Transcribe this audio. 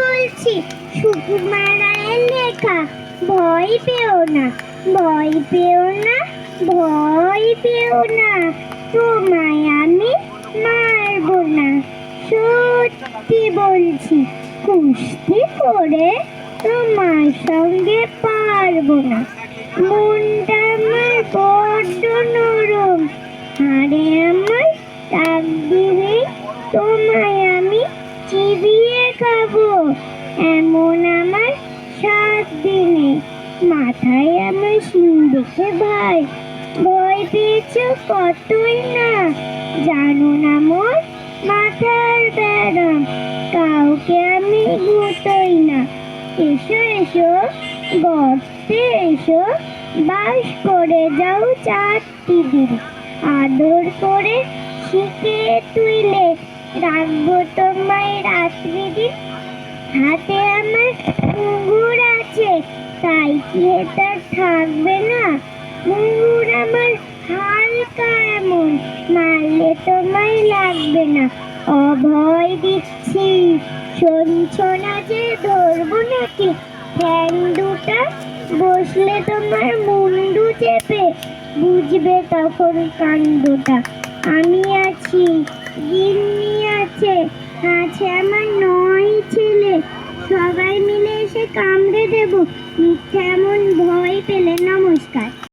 বলছি, সুকুমার রায়ের লেখা। ভয় পেও না, ভয় পেও না, ভয় পেও না, তোমায় আমি মারবো না। সত্যি বলছি, কুস্তি করে তোমার সঙ্গে পারবো না। মনটা আমার বড্ড নরম, হাড়ে আমার টাক দিলে তোমায় আমি চিবিয়ে খাবো। এমন আমার 7 দিনে, মাথায় আমার শিং দেখে ভাই ভয় পেয়েছ কতই না। জানো না মোর মাথার ব্যারাম, কাউকে আমি গুতোই না। এসো এসো, গর্তে এসো, বাস করে যাও 4টি দিন। আদর করে শিখে তুইলে রাখবো তোমায় রাত্রি দিন। হাতে আমার মুগুর আছে, তাই কি এটা থাকবে না? মুগুর আমার হালকা এমন, মারলে তোমায় লাগবে না। অভয় দিচ্ছি, শুনছো না যে ধরবো নাকি ঠ্যাং দুটা? বসলে তোমার মুন্ডু চেপে বুঝবে তখন কাণ্ডটা। আমি আছি, গিন্নি আছে, আছে আমার 9 ছেলে, সবাই মিলে এসে কামড়ে দেবো মিথ্যা এমন ভয় পেলে। নমস্কার।